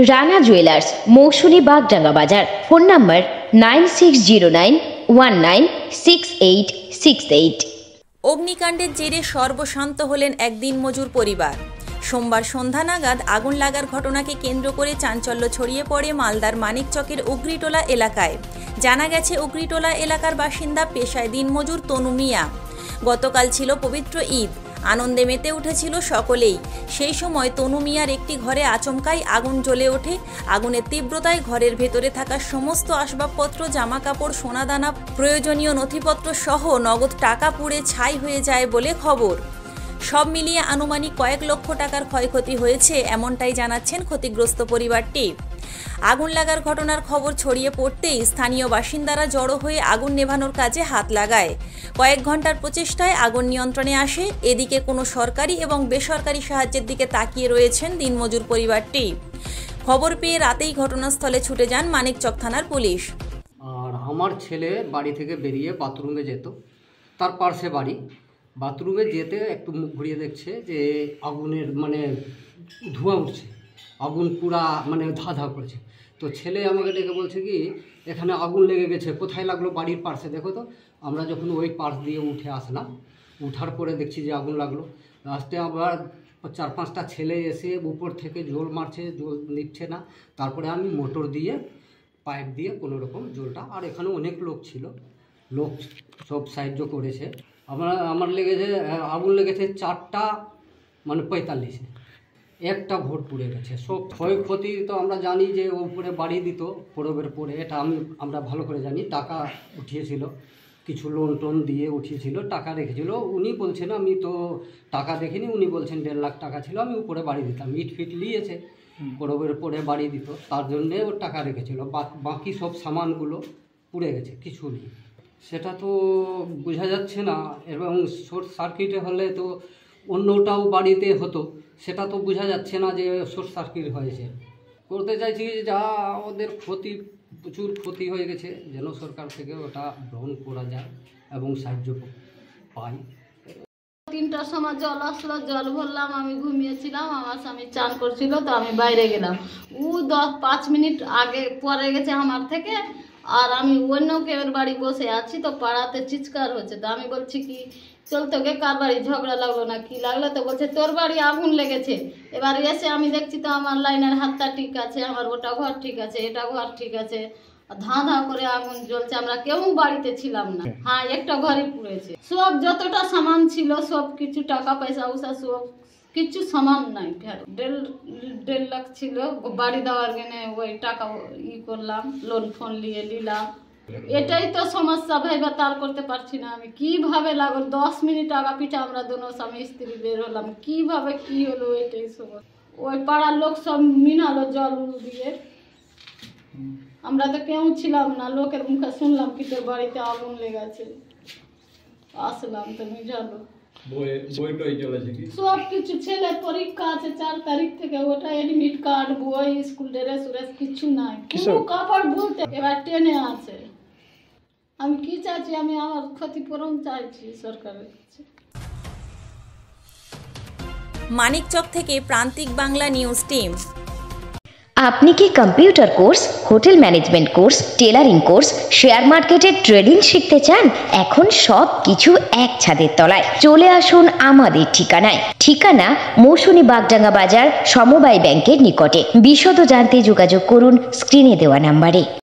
Rana jewellers, Mousuni Bagdanga বাজার। Phone number 9609196868। অগ্নিকাণ্ডের জেরে সর্বশান্ত হলেন এক দিনমজুর পরিবার। সোমবার সন্ধ্যা নাগাদ আগুন লাগার ঘটনাকে কেন্দ্র করে চাঞ্চল্য ছড়িয়ে পড়ে মালদার মানিকচকের উগরিটোলা এলাকায়। জানা গেছে, উগরিটোলা এলাকার বাসিন্দা পেশায় দিনমজুর তনু মিয়া। গতকাল ছিল পবিত্র ঈদ, আনন্দে মেতে উঠেছিল সকলেই। সেই সময় তনু মিয়ার একটি ঘরে আচমকাই আগুন জ্বলে ওঠে। আগুনের তীব্রতায় ঘরের ভেতরে থাকা সমস্ত আসবাবপত্র, জামাকাপড়, সোনাদানা, প্রয়োজনীয় নথিপত্র সহ নগদ টাকা পুড়ে ছাই হয়ে যায় বলে খবর। সব মিলিয়ে আনুমানিক কয়েক লক্ষ টাকার ক্ষয়ক্ষতি হয়েছে, এমনটাই জানাচ্ছেন ক্ষতিগ্রস্ত পরিবারটি। আগুন লাগার ঘটনার খবর ছড়িয়ে পড়তেই স্থানীয় বাসিন্দারা জড়ো হয়ে আগুন নেভানোর কাজে হাত লাগায়। কয়েক ঘন্টার প্রচেষ্টায় আগুন নিয়ন্ত্রণে আসে। এদিকে কোনো সরকারি এবং বেসরকারি সাহায্যের দিকে তাকিয়ে রয়েছেন দিনমজুর পরিবারটি। খবর পেয়ে রাতেই ঘটনাস্থলে ছুটে যান মানিকচক থানার পুলিশ। আর আমার ছেলে বাড়ি থেকে বেরিয়ে বাথরুমে যেত, তার পাশে বাড়ি। বাথরুমে যেতে একটু মুখ ঘুরিয়ে দেখছে যে আগুনের ধোঁয়া উঠছে, আগুন পুরা ধা ধা করছে। তো ছেলে আমাকে ডেকে বলছে কি, এখানে আগুন লেগে গেছে। কোথায় লাগলো? বাড়ির পাশে। দেখো তো। আমরা যখন ওই পাশ দিয়ে উঠে আসলাম, উঠার পরে দেখছি যে আগুন লাগলো। লাস্টে আবার 4-5টা ছেলে এসে উপর থেকে জল মারছে, জল নিচ্ছে না। তারপরে আমি মোটর দিয়ে, পাইপ দিয়ে কোনো রকম জলটা, আর এখানে অনেক লোক ছিল, লোক সব সাহায্য করেছে। আমার লেগেছে, আগুন লেগেছে 4টা 45-এ। একটা ভোট পুড়ে গেছে। সব ক্ষয়ক্ষতি তো আমরা জানি যে উপরে বাড়ি দিত পরবের পরে, এটা আমরা ভালো করে জানি। টাকা উঠিয়েছিল, কিছু লোন টোন দিয়ে উঠিয়েছিল, টাকা রেখেছিল। উনি বলছেন, আমি তো টাকা দেখিনি, উনি বলছেন 1.5 লাখ টাকা ছিল, আমি উপরে বাড়ি দিতাম। ইট ফিট নিয়েছে, পরবের পরে বাড়ি দিত, তার জন্যে ওর টাকা রেখেছিল। বাকি সব সামানগুলো পুড়ে গেছে, কিছু নেই। সেটা তো বোঝা যাচ্ছে না। এবং শর্ট সার্কিটে হলে তো অন্যটাও বাড়িতে হতো, সেটা তো বোঝা যাচ্ছে না যে শর্ট সার্কিট হয়েছে। করতে চাইছি যা ওদের ক্ষতি, প্রচুর ক্ষতি হয়ে গেছে, যেন সরকার থেকে ওটা গ্রহণ করা যায় এবং সাহায্য পাই। 3টার সময় জল আসলো, জল ভরলাম। আমি ঘুমিয়েছিলাম, আমার স্বামী চান করছিল, তো আমি বাইরে গেলাম। ও 10-5 মিনিট আগে পরে গেছে আমার থেকে। আর আমি অন্য কেউ বাড়ি বসে আছি, তো পাড়াতে চিৎকার হচ্ছে। তো আমি বলছি কি, চল তোকে কার বাড়ি ঝগড়া লাগলো না কি লাগলো? তো বলছে তোর বাড়ি আগুন লেগেছে। এবার এসে আমি দেখছি তো আমার লাইনের হাতটা ঠিক আছে, আমার ওটা ঘর ঠিক আছে, এটা ঘর ঠিক আছে। ধাঁ ধাঁ করে আগুন জ্বলছে, আমরা কেউ বাড়িতে ছিলাম না। হ্যাঁ, একটা ঘরই পুড়েছে। সব যতটা সামান ছিল সব কিছু, টাকা পয়সা উষা সব কিছু সামান নাই। 1.5 লাখ ছিল, বাড়ি দেওয়ার জন্য ওই টাকা করলাম, লোন ফোন নিয়ে নিলাম। এটাই তো সমস্যা, ভাইবা তার করতে পারছি না আমি। কিভাবে লাগলো 10 মিনিট আগা পিঠা আমরা দোনো স্বামী স্ত্রী বের হলাম, কিভাবে কি হলো এটাই সমস্যা। ওই পাড়ার লোক সব মিনালো জল দিয়ে, আমরা তো কেউ ছিলাম না। লোকের মুখে শুনলাম কি তোর বাড়িতে আগুন লেগেছে, আসলাম তো মিজালো। সব কিছু, ছেলের পরীক্ষা আছে 4 তারিখ থেকে, ওটা এডমিট কার্ড, বই, স্কুল ড্রেস কিছু নাই, কিছু কাপড় বলতে। এবার ট্রেনে আছে। আমি কি চাইছি, আমি আমার ক্ষতিপূরণ চাইছি সরকারের কাছে। মানিকচক থেকে প্রান্তিক বাংলা নিউজ টিম। আপনি কি computer course, hotel management course, tailoring course, share মার্কেটের ট্রেডিং শিখতে চান? এখন সব কিছু এক ছাদের তলায়। চলে আসুন আমাদের ঠিকানায়। ঠিকানা মৌসুনী বাগডাঙ্গা বাজার, সমবায় ব্যাংকের নিকটে। বিশদ জানতে যোগাযোগ করুন স্ক্রিনে দেওয়া নাম্বারে।